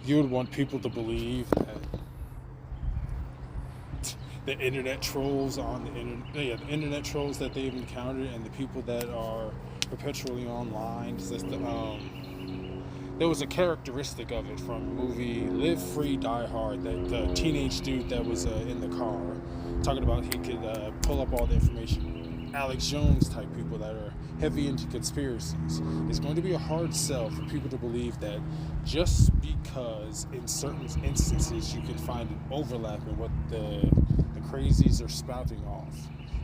you would want people to believe that the internet trolls on the internet, yeah, the internet trolls that they've encountered, and the people that are perpetually online. There was a characteristic of it from the movie Live Free Die Hard, that the teenage dude that was in the car talking about he could pull up all the information. Alex Jones type people that are heavy into conspiracies. It's going to be a hard sell for people to believe that just because in certain instances you can find an overlap in what the crazies are spouting off,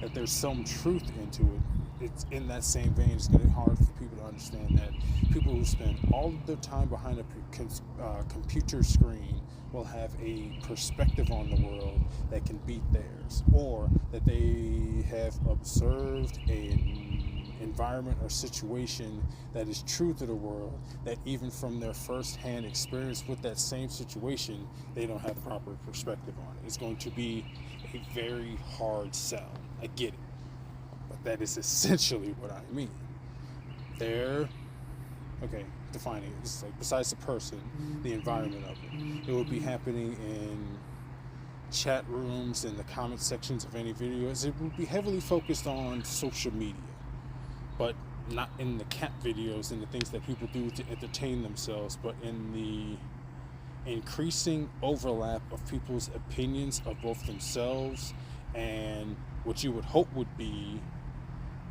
that there's some truth into it. It's in that same vein. It's going to be hard for people to understand that people who spend all of their time behind a computer screen will have a perspective on the world that can beat theirs, or that they have observed an environment or situation that is true to the world, that even from their first-hand experience with that same situation, they don't have the proper perspective on it. It's going to be a very hard sell. I get it. But that is essentially what I mean. Defining it. It's like, besides the person, the environment of it. It would be happening in chat rooms, in the comment sections of any videos. It would be heavily focused on social media, but not in the cat videos and the things that people do to entertain themselves, but in the increasing overlap of people's opinions of both themselves and what you would hope would be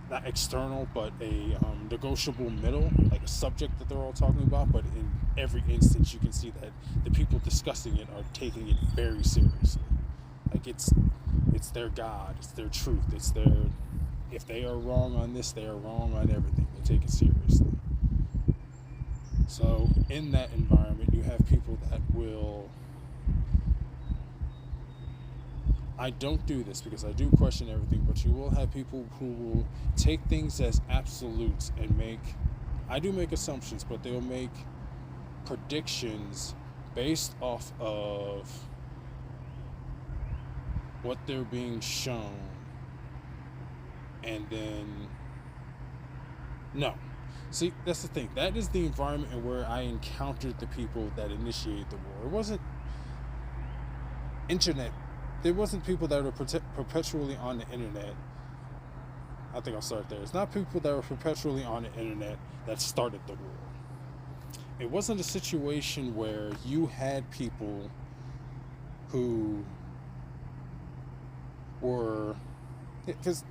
not external, but a negotiable middle, like a subject that they're all talking about. But in every instance, you can see that the people discussing it are taking it very seriously. Like it's their God, it's their truth, it's their. If they are wrong on this, they are wrong on everything. They take it seriously. So in that environment, you have people that will. I don't do this because I do question everything, but you will have people who will take things as absolutes and I do make assumptions, but they'll make predictions based off of what they're being shown. And then, no. See, that's the thing. That is the environment in where I encountered the people that initiated the war. It wasn't internet. There wasn't people that were perpetually on the internet. I think I'll start there. It's not people that were perpetually on the internet that started the war. It wasn't a situation where you had people who were... Because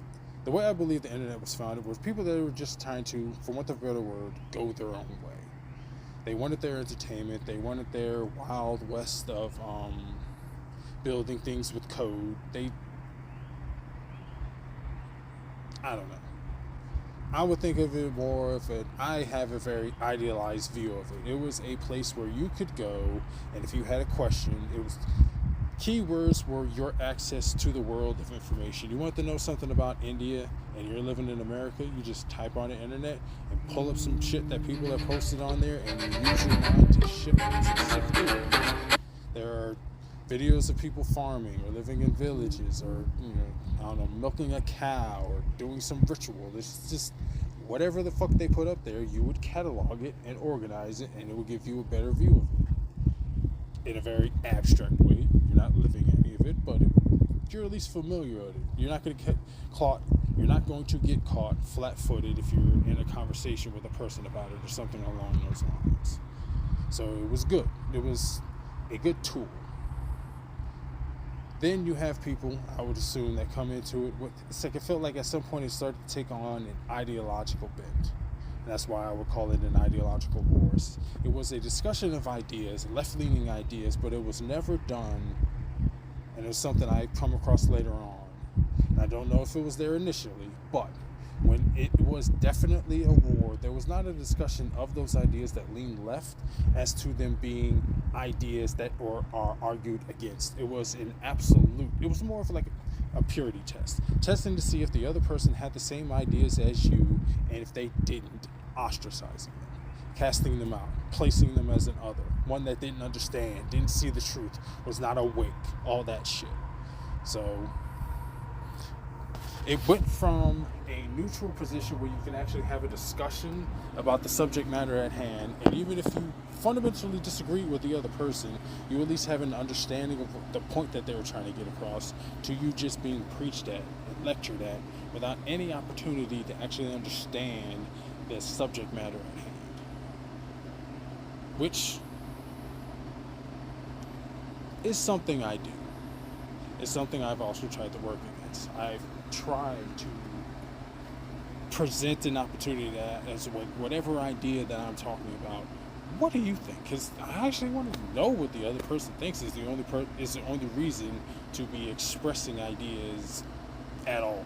the way I believe the internet was founded was people that were just trying to, for want of a better word, go their own way. They wanted their entertainment. They wanted their Wild West of... building things with code. I don't know. I would think of it more of I have a very idealized view of it. It was a place where you could go, and if you had a question, keywords were your access to the world of information. You want to know something about India, and you're living in America, you just type on the internet and pull up some shit that people have posted on there, and you use your mind to shift through it. There are videos of people farming or living in villages, or milking a cow or doing some ritual. It's just whatever the fuck they put up there, you would catalog it and organize it, and it would give you a better view of it in a very abstract way. You're not living any of it, but you're at least familiar with it. You're not going to get caught. You're not going to get caught flat-footed if you're in a conversation with a person about it or something along those lines. So it was good. It was a good tool. Then you have people, I would assume, that come into it. It's like it felt like at some point it started to take on an ideological bent. And that's why I would call it an ideological wars. It was a discussion of ideas, left-leaning ideas, but it was never done. And it was something I come across later on. And I don't know if it was there initially, but when it was definitely a war, there was not a discussion of those ideas that leaned left as to them being ideas that are argued against. It was an absolute, it was more of like a purity test, testing to see if the other person had the same ideas as you, and if they didn't, ostracizing them, casting them out, placing them as an other, one that didn't understand, didn't see the truth, was not awake, all that shit. So It went from a neutral position where you can actually have a discussion about the subject matter at hand, and even if you fundamentally disagree with the other person, you at least have an understanding of the point that they were trying to get across, to you just being preached at and lectured at without any opportunity to actually understand the subject matter at hand. Which is something I do. It's something I've also tried to work against. I've tried to present an opportunity that as whatever idea that I'm talking about, what do you think? Because I actually want to know what the other person thinks. Is the only reason to be expressing ideas at all.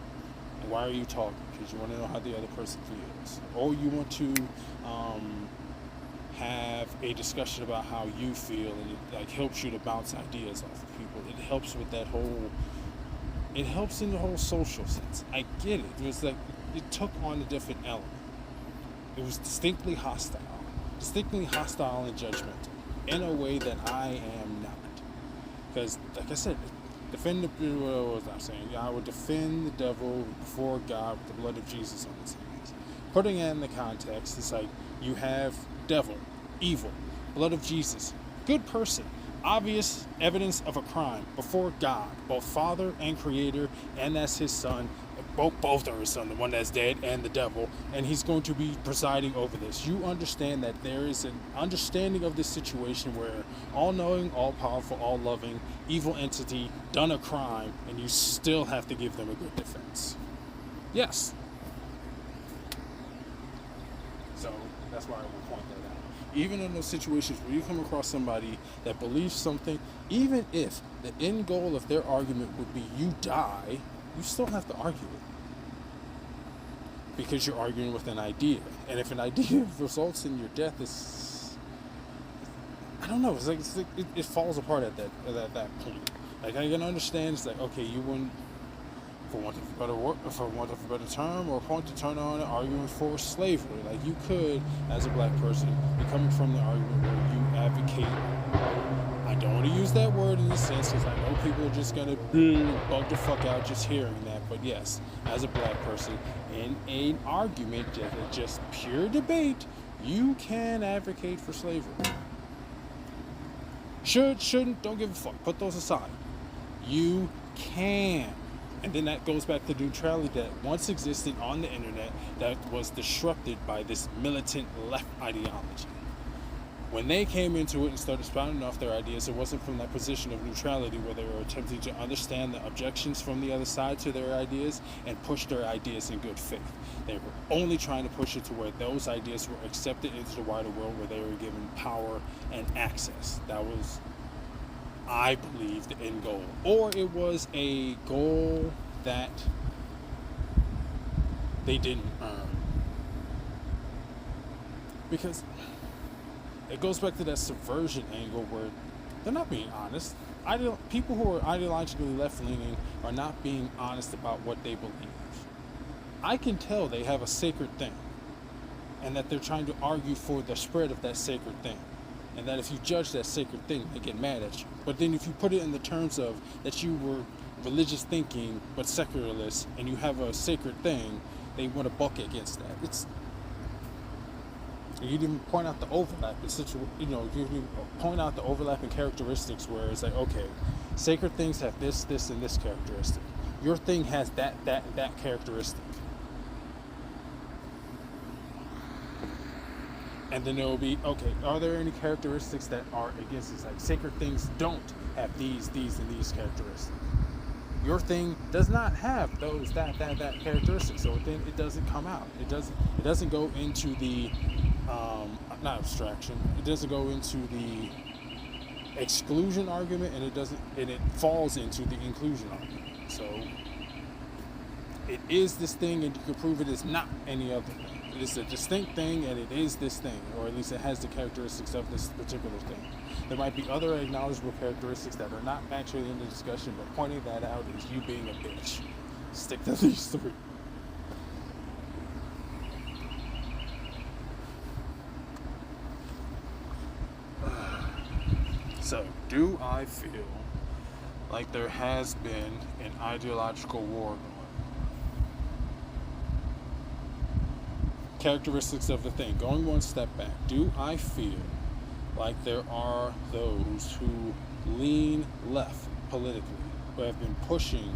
And why are you talking? Because you want to know how the other person feels, or you want to have a discussion about how you feel, and it like helps you to bounce ideas off of people. It helps with that whole. It helps in the whole social sense. I get it. It was like it took on a different element. It was distinctly hostile and judgmental in a way that I am not. Because, like I said, defend the. What was I saying? I would defend the devil before God with the blood of Jesus on his hands. Putting it in the context, it's like you have devil, evil, blood of Jesus, good person, obvious evidence of a crime before God, both Father and Creator, and that's his son. Both are his son, the one that's dead and the devil, and he's going to be presiding over this. You understand that there is an understanding of this situation where all-knowing, all-powerful, all-loving, evil entity done a crime, and you still have to give them a good defense. Yes. So that's why I will point that out. Even in those situations where you come across somebody that believes something, even if the end goal of their argument would be you die, you still have to argue it. Because you're arguing with an idea. And if an idea results in your death, I don't know, it falls apart at that point. Like, I can understand, it's like, okay, you wouldn't, for want of a better term, or point to turn on it, arguing for slavery. Like, you could, as a black person, be coming from the argument where you advocate. I don't want to use that word in the sense because I know people are just going to bug the fuck out just hearing that. But yes, as a black person, in an argument, just pure debate, you can advocate for slavery. Should, shouldn't, don't give a fuck. Put those aside. You can. And then that goes back to neutrality that once existed on the internet that was disrupted by this militant left ideology. When they came into it and started spouting off their ideas, it wasn't from that position of neutrality where they were attempting to understand the objections from the other side to their ideas and push their ideas in good faith. They were only trying to push it to where those ideas were accepted into the wider world, where they were given power and access. That was, I believe, the end goal. Or it was a goal that they didn't earn. Because it goes back to that subversion angle where they're not being honest. People who are ideologically left-leaning are not being honest about what they believe. I can tell they have a sacred thing, and that they're trying to argue for the spread of that sacred thing, and that if you judge that sacred thing, they get mad at you. But then if you put it in the terms of that you were religious thinking but secularist, and you have a sacred thing, they want to buck against that. You didn't point out the overlap. You point out the overlapping characteristics where it's like, okay, sacred things have this, and this characteristic. Your thing has that characteristic. And then there will be, okay, are there any characteristics that are against this? Like, sacred things don't have these, and these characteristics. Your thing does not have those, that characteristic. So then it doesn't come out. It doesn't go into the not abstraction. It doesn't go into the exclusion argument, and it falls into the inclusion argument. So it is this thing, and you can prove it is not any other thing. It is a distinct thing, and it is this thing, or at least it has the characteristics of this particular thing. There might be other acknowledgeable characteristics that are not actually in the discussion, but pointing that out is you being a bitch. Stick to these three. So, do I feel like there has been an ideological war going? characteristics of the thing. Going one step back, do I feel like there are those who lean left politically, who have been pushing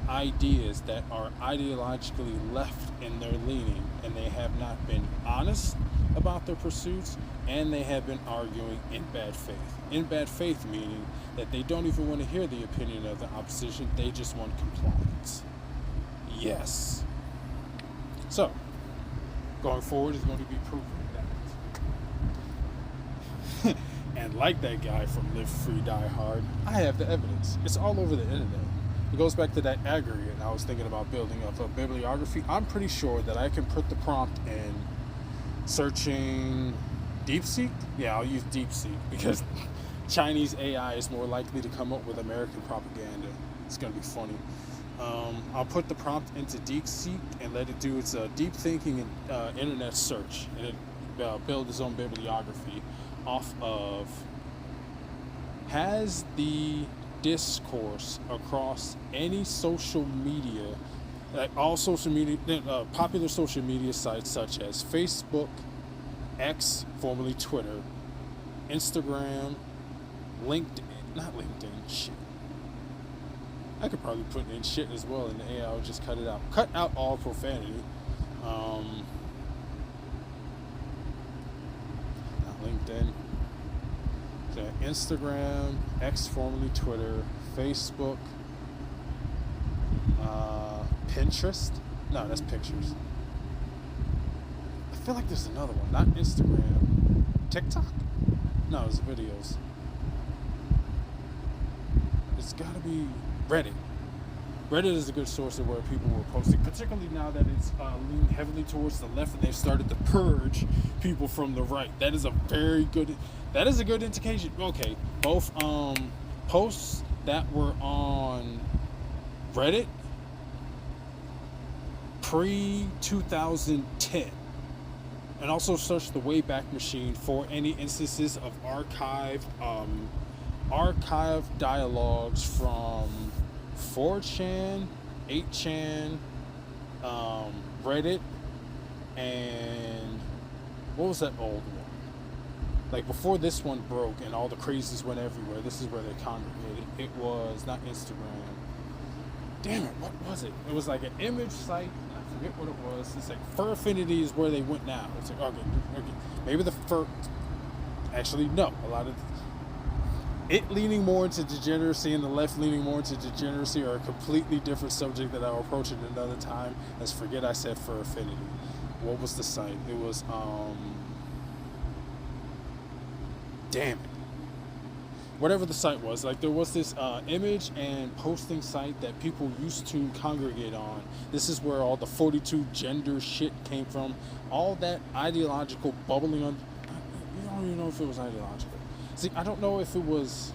ideas that are ideologically left in their leaning, and they have not been honest about their pursuits, and they have been arguing in bad faith. In bad faith meaning that they don't even want to hear the opinion of the opposition, they just want compliance. Yes. So, going forward is going to be proving that. And like that guy from Live Free Die Hard, I have the evidence. It's all over the internet. It goes back to that aggregate. I was thinking about building up a bibliography. I'm pretty sure that I can put the prompt in searching DeepSeek. Yeah, I'll use DeepSeek because Chinese AI is more likely to come up with American propaganda. It's going to be funny. I'll put the prompt into DeepSeek and let it do its deep thinking and internet search, and it build its own bibliography off of has the discourse across any social media, like all social media, popular social media sites such as Facebook, X, formerly Twitter, Instagram, shit. I could probably put in shit as well, and the AI would just cut it out. Cut out all profanity. Not LinkedIn. So Instagram, X, formerly Twitter, Facebook, Pinterest. No, that's pictures. I feel like there's another one, not Instagram. TikTok? No, it's videos. It's gotta be Reddit. Reddit is a good source of where people were posting, particularly now that it's leaning heavily towards the left and they've started to purge people from the right. That is a good indication. Okay, both posts that were on Reddit pre-2010, and also search the Wayback Machine for any instances of archived dialogues from 4chan, 8chan, Reddit, and what was that old one? Like before this one broke and all the crazies went everywhere, this is where they congregated. It was not Instagram. Damn it, what was it? It was like an image site. I forget what it was. It's like Fur Affinity is where they went now. It's like, okay. Maybe the fur. Actually, no. A lot of it leaning more into degeneracy and the left leaning more into degeneracy are a completely different subject that I'll approach at another time. Let's forget I said Fur Affinity. What was the site? It was damn it. Whatever the site was, like there was this image and posting site that people used to congregate on. This is where all the 42 gender shit came from. All that ideological bubbling on. You don't even know if it was ideological. See, I don't know if it was.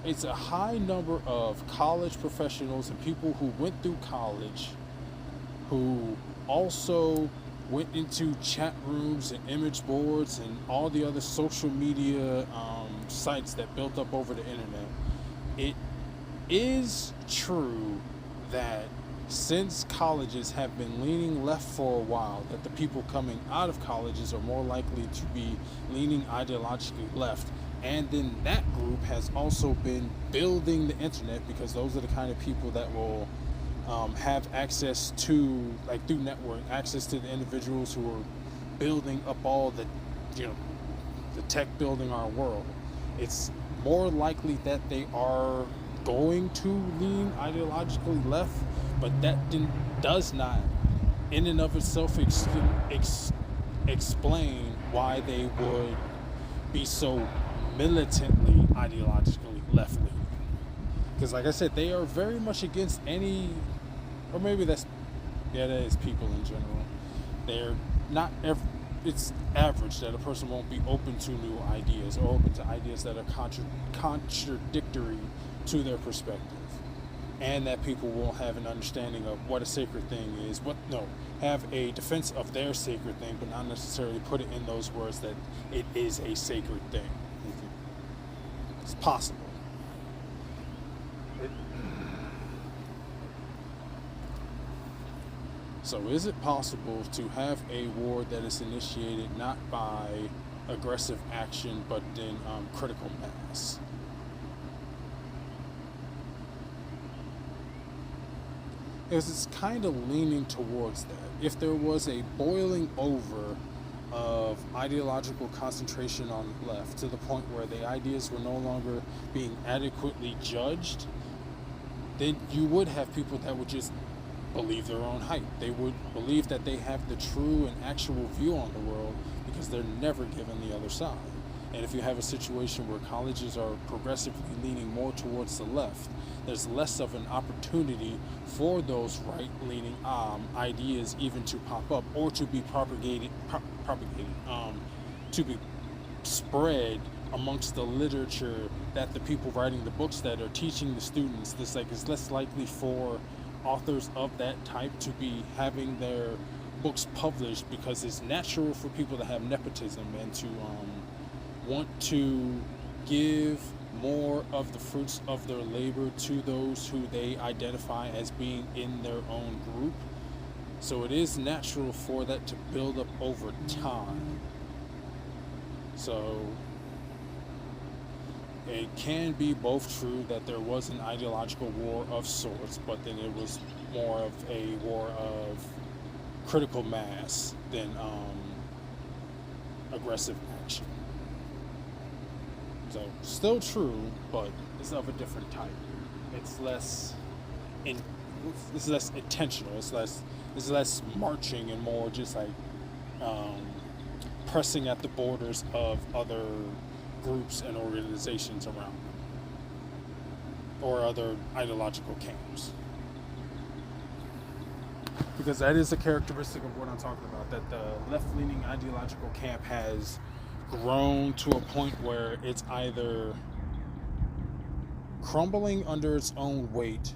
It's a high number of college professionals and people who went through college, who also went into chat rooms and image boards and all the other social media sites that built up over the internet. It is true that since colleges have been leaning left for a while, that the people coming out of colleges are more likely to be leaning ideologically left. And then that group has also been building the internet, because those are the kind of people that will have access to, like through network, access to the individuals who are building up all the, the tech building our world. It's more likely that they are going to lean ideologically left, but that does not, in and of itself, explain why they would be so militantly ideologically left-leaning. Because like I said, they are very much against any, or maybe that is people in general. They're not it's average that a person won't be open to new ideas or open to ideas that are contradictory to their perspective, and that people won't have an understanding of what a sacred thing is, have a defense of their sacred thing, but not necessarily put it in those words that it is a sacred thing. It's possible. So is it possible to have a war that is initiated not by aggressive action but in critical mass? Because it's kind of leaning towards that. If there was a boiling over of ideological concentration on the left to the point where the ideas were no longer being adequately judged, then you would have people that would just believe their own hype. They would believe that they have the true and actual view on the world because they're never given the other side. And if you have a situation where colleges are progressively leaning more towards the left, there's less of an opportunity for those right-leaning ideas even to pop up or to be propagated, to be spread amongst the literature that the people writing the books that are teaching the students. This it's less likely for authors of that type to be having their books published because it's natural for people to have nepotism and to want to give more of the fruits of their labor to those who they identify as being in their own group. So it is natural for that to build up over time. So it can be both true that there was an ideological war of sorts, but then it was more of a war of critical mass than aggressive action. So still true, but it's of a different type. It's less intentional. It's less marching and more just pressing at the borders of other groups and organizations around them, or other ideological camps. Because that is a characteristic of what I'm talking about, that the left-leaning ideological camp has grown to a point where it's either crumbling under its own weight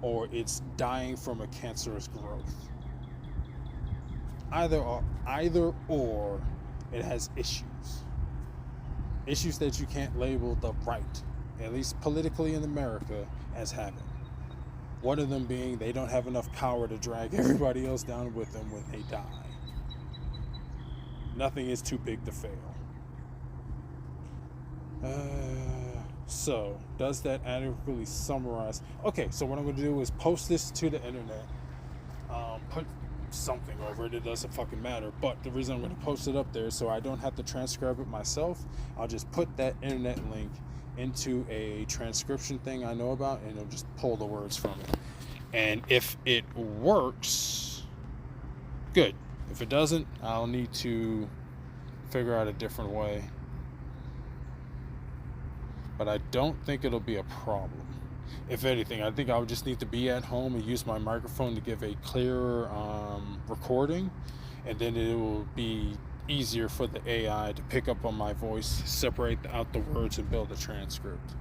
or it's dying from a cancerous growth. Either or it has issues that you can't label the right, at least politically in America, as having. One of them being they don't have enough power to drag everybody else down with them when they die. Nothing is too big to fail. So, does that adequately summarize? Okay, so what I'm going to do is post this to the internet. Put something over it. It doesn't fucking matter. But the reason I'm going to post it up there is so I don't have to transcribe it myself. I'll just put that internet link into a transcription thing I know about, and it'll just pull the words from it. And if it works, good. If it doesn't, I'll need to figure out a different way. But I don't think it'll be a problem. If anything, I think I'll just need to be at home and use my microphone to give a clearer recording, and then it will be easier for the AI to pick up on my voice, separate out the words, and build a transcript.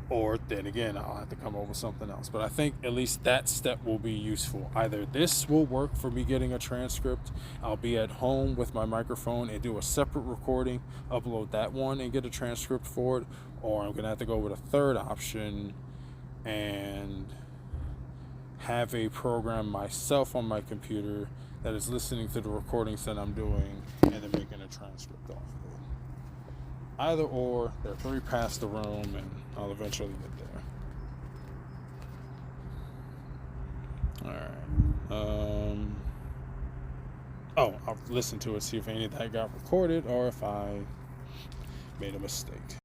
Or then again, I'll have to come up with something else. But I think at least that step will be useful. Either this will work for me getting a transcript, I'll be at home with my microphone and do a separate recording, upload that one and get a transcript for it, or I'm going to have to go with a third option and have a program myself on my computer that is listening to the recordings that I'm doing and then making a transcript off of it. Either or, there are 3 past the room, and I'll eventually get there. Alright. I'll listen to it, see if any of that got recorded or if I made a mistake.